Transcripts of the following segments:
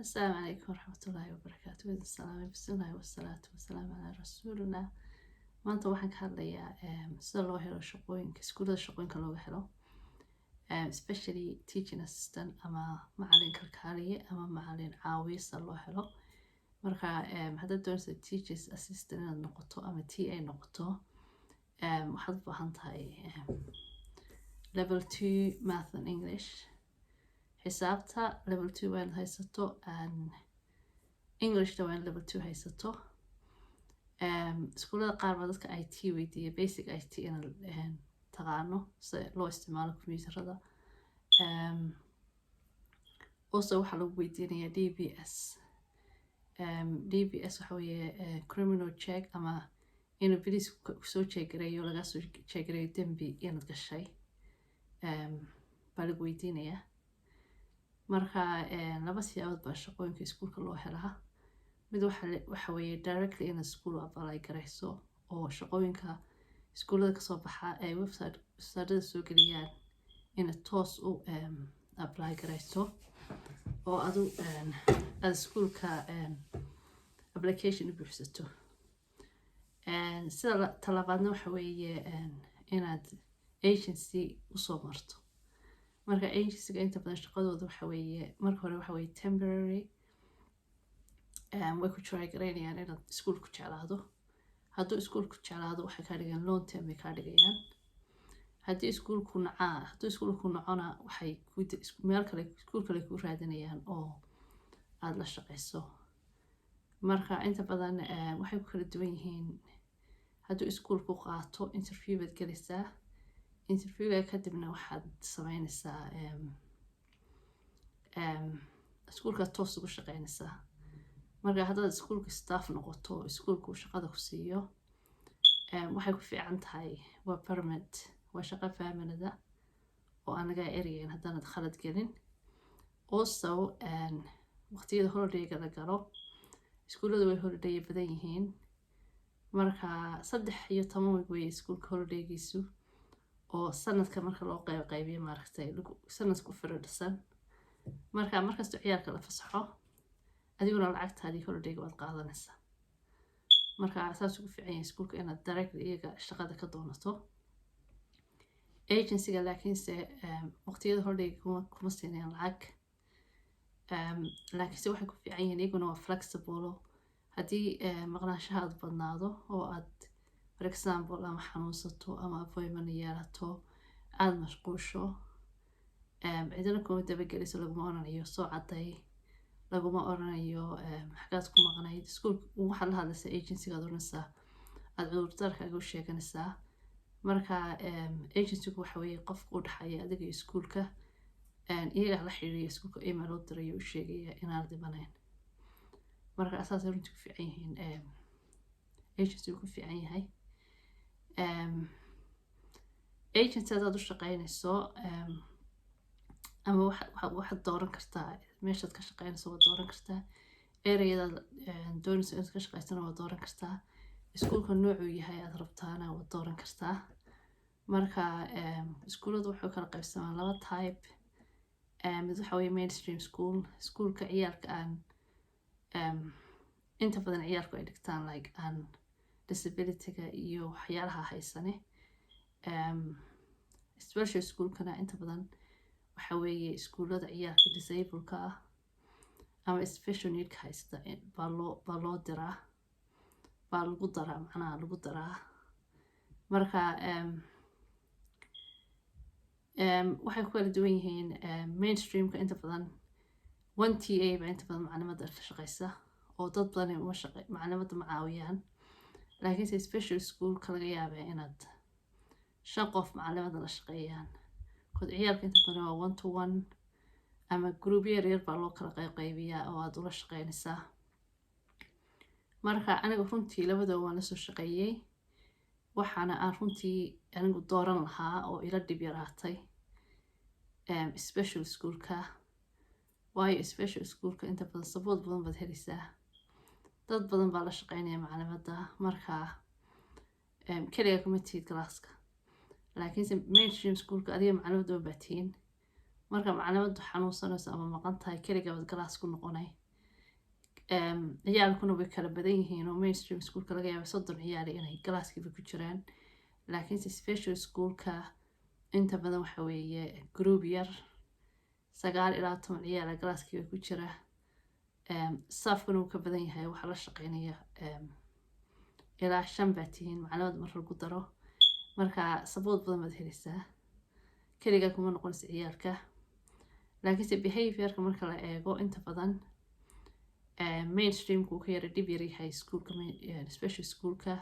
السلام عليكم ورحمة الله وبركاته. السلام بسم الله والصلاة والسلام على رسولنا. maanta waxaan ka hadlayaa sida loo helo shaqooyinka iskuulada shaqooyinka looga helo especially teaching assistant ama macalin kalkaaliye ama macalin caawiye sida loo helo. Marka haddaad doonayso teachers assistant inaad noqoto ama TA noqoto waxaad u baahan tahay level 2 math and English. xisaabta level 2 waan haysato and English waan level 2 haysato. iskuulada qaar baa dadka IT weydiiya basic IT inaad taqaano sida loo isticmaalo kombiyuutarada. also waxaa lagu weydiinayaa DBS. DBS waxa weeye criminal check ama inuu police soo jeegareeyo laga soo jeegareeyo dembi inaad gashay baa lagu weydiinayaa. marka laba siyaabood baa shaqooyinka iskuulka loo helaa. mid waxa weeye directly in school apply garayso oo shaqooyinka iskuulada kasoo baxa ay website-da soo geliyaan in toos u apply garayso oo aad iskuulka application u buuxsato. sida talabaadna waxa weeye inaad agency usoo marto. marka agency-ga inta badan shaqadooda waxa weeye marka hore waxa weeye temporary way ku try garaynayaan inaad iskuulku jeclaado. hadduu iskuulku jeclaado waxay ka dhigaan long term bay ka dhigayaan. haddii iskuulku nacona waxay meel kale iskuul kale ku raadinayaan oo aada la shaqayso. marka inta badan waxay ku kala duwan yihiin. hadduu iskuulku qaato interview baad gelaysaa. interviewga kadibna waxaad sameynaysaa iskuulka toos ugu shaqeynaysaa. marka haddaad iskuulka staff noqoto iskuulku shaqada ku siiyo waxay ku fiican tahay waa permanent, waa shaqo permanent oo aan laga eryayn haddaanad khalad gelin. also waqtiyada holiday-ga la galo iskuulada way holiday badan yihiin. marka 13 week way iskuulka holiday-giisu oo sanadka marka loo qaybiyo maaragtay sanadku firadhisan. markasta ciyaalka la fasaxo adiguna lacagtaadii holiday-ga waad qaadanaysaa. marka saas ugu fiican yahay iskuulka inaad directly iyaga shaqada ka doonato. agency-ga laakiinse waqtiyada holiday-ga kuma siinayaan lacag. laakiinse waxay ku fiican yihiin iyaguna waa flexible. haddii maqnaanshaha aad badnaado oo aad for example ama xanuunsato ama appointment yeelato aada mashquusho cidina kuma dabageliso. laguma oranayo soo caday, laguma oranayo xagaad ku maqnayd. iskuulka waxaad la hadlaysaa agency-ga aad oranaysaa aada cudurdaarkaaga u sheeganaysaa. marka agency-gu waxa weeye qofka u dhexeeya adiga iyo iskuulka iyagaa la xiriiriya iskuulka email u dirayo u sheegaya inaanad dhibanayn. marka asaasay runtii ku fiican yihiin. agency-gu ku fiican yahay. agency hadaad u shaqeynayso ama waxaad dooran kartaa meeshaad ka shaqeynayso waad dooran kartaa. ereyadaad doonayso inaad ka shaqeysana waad dooran kartaa. iskuulka noocuu yahay aad rabtaana waad dooran kartaa. marka iskuuladu waxay kala qaybsamaan laba type. mid waxa weeye mainstream school, iskuulka ciyaalka aan inta badan ciyaalku ay dhigtaan like aan disability-ga iyo waxyaalaha haysane. special schoolkana inta badan waxa weeye iskuulada ciyaalka disableka ah ama special need-ka haysta baa loo diraa baa lagu daraa macnaha lagu daraa. marka waxay ku kala duwan yihiin. mainstreamka inta badan 1 TA baa inta badan maclimada ka shaqeysa oo dad badan maclimada ma caawiyaan. laakiinse special schoolka laga yaabaa inaad 5 qof maclimada la shaqeeyaan. kod ciyaalka inta badan waa 1 to 1 ama group yar baa loo kala qaybiyaa oo aad ula shaqeynaysaa. marka aniga runtii labadaba waan la soo shaqeeyay. waxaana aan runtii anigu dooran lahaa oo ila dhib yaraatay special schoolka. waayo special schoolka inta badan support badan baad helaysaa. dad badan baa la shaqeynaya maclimada. marka keliga kuma tihid galaaska. laakiinse mainstream schoolka adiga maclimada baa tihiin. marka maclimadu xanuunsanayso ama maqan tahay keliga baad galaas ku noqonay ciyaalkuna way kala badan yihiin oo mainstream schoolka laga yaaba 30 ciyaal inay galaaskiiba ku jiraan, laakiinse special schoolka inta badan waxa weeye group yar 9 ilaa 10 ciyaal galaaskiiba ku jira. Staffkuna wuu ka badan yahay, waxaa la shaqeynaya ilaa 5 baa tihiin macluumaad mar lagu daro, marka support badan baad helaysaa, keligaa kuma noqonaysa ciyaalka. laakiinse behaviorka marka la eego inta badan mainstreamku wuu ka yara dhib yar yahay schoolka special schoolka,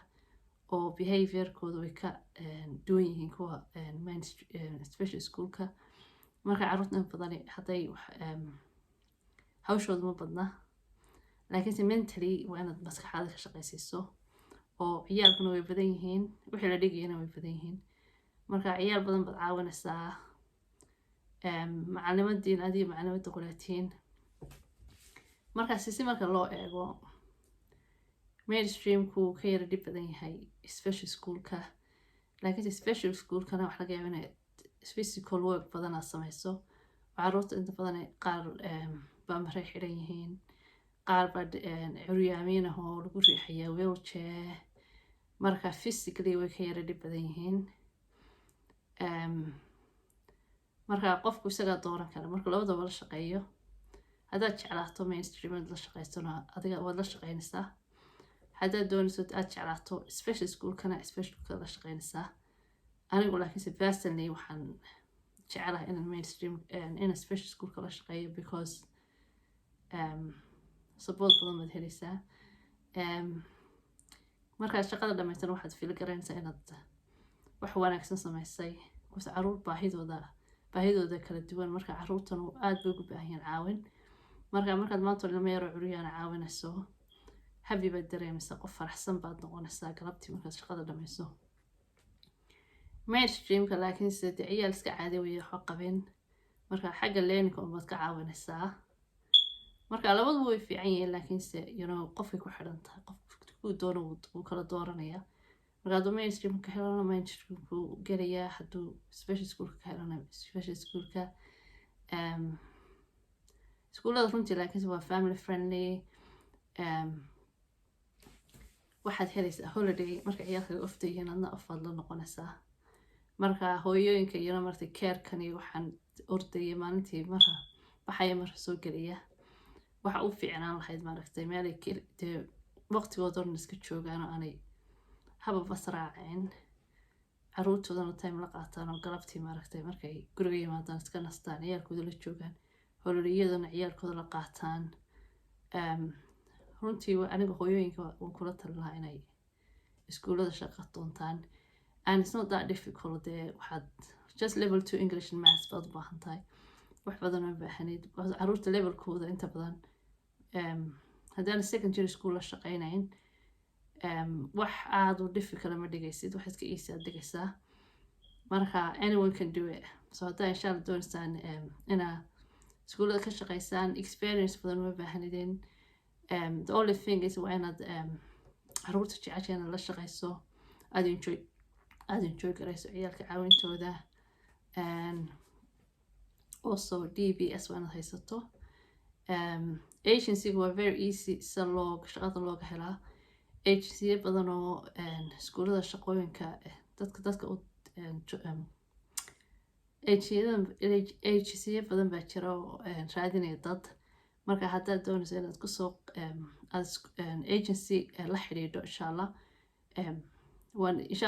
oo behaviorkooda way ka duwan yihiin kuwa special schoolka. marka carruurta in badan hadday hawshooda ma badna, laakiinse mentally waa inaad maskaxaada ka shaqaysiiso, oo ciyaalkuna way badan yihiin, wixii la dhigayana way badan yihiin. marka ciyaal badan baad caawinaysaa, macallimadiin adiga macallimada qolaatiin. markaasi si marka loo eego mainstreamku ka yara dhib badan yahay special schoolka, laakiinse special schoolkana wax laga yaaba inay physical work badan aad samayso. carruurta inta badan qaar baa maray xidhan yihiin, qaar baa curyaamiin ah oo lagu riixayaa wheelchair, marka physically way ka yara dhib badan yihiin. marka qofku isagaa dooran kara, marka labadaba la shaqeeyo. haddaad jeclaato mainstream inaad la shaqaysana adiga waad la shaqeynaysaa, haddaad doonayso aad jeclaato special schoolkana special schoolka la shaqeynaysaa. anigu laakiinse personally waxaan jecelahay inaan mainstream inaan special schoolka la shaqeeyo because support badan baad helaysaa. markaad shaqada dhamaysana waxaad fili garanaysaa inaad wax wanaagsan samaysay, because carruur baahidooda kala duwan. marka carruurtan aad bay ugu baahan yihiin caawin. markaad maanta ilmo yaro curyaana caawinayso, happy baad dareemaysaa, qof faraxsan baad noqonaysaa galabtii markaad shaqada dhamayso. mainstreamka laakiinse dee ciyaal iska caadi weeye waxba qabin, marka xagga learning baad ka caawinaysaa. marka labaduba way fiican yihiin, laakiinse qofkay ku xidhan tahay, qofku doono wuu kala dooranaya. marka hadduu mainstreamka ka helana mainstreamku gelayaa, hadduu special schoolka ka helana special schoolka. iskuullada runtii laakiinse waa family friendly. waxaad helaysaa holiday marka ciyaalka ofta yihiin, adna ofaad la noqonaysaa. marka hooyooyinka martay carekan iyo waxaan ordaya maalintii marka baxaya marka soo gelaya, waxa u fiicnaan lahayd maaragtay meelay dee waqtigooda dhan iska joogaan oo aanay haba bas raaceen, carruurtoodana time la qaataan, oo galabtii maaragtay markay guriga yimaadaan iska nastaan, ciyaalkooda la joogaan, hololiyadana ciyaalkooda la qaataan. runtii aniga hooyooyinka waan kula talin lahaa inay iskuullada shaqo doontaan, and it's not that difficult. dee waxaad just level 2 English and maths baad u baahan tahay, wax badan ma baahanid. carruurta levelkooda inta badan haddaan secondary school la shaqeynayn, wax aad u difficult ma dhigaysid, wax iska easy aad dhigaysaa. marka anyone can do it. so haddaa insha Allah doonaysaan inaa iskuullada ka shaqaysaan, experience badan ma baahanidin. the only thing is waa inaad carruurta jecesha inaad la shaqayso, aad enjoy garayso ciyaalka caawintooda. also DBS waa inaad haysato. agencyga waa very easy sida shaqada looga helaa. agencyya badan oo iskuullada shaqooyinka dadka agencyya badan baa jira oo raadinaya dad. marka haddaad doonayso inaad kusoo agency la xidhiidho, insha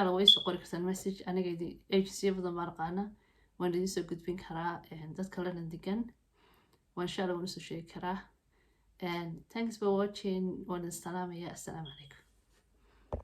Allah way soo qori kartaan message. aniga agencyya badan baan aqaana, waan idin soo gudbin karaa dadka lana degan, waan insha Allah waan usoo sheegi karaa. thanks for watching. waan idin salaamaya. assalaamu calaykum.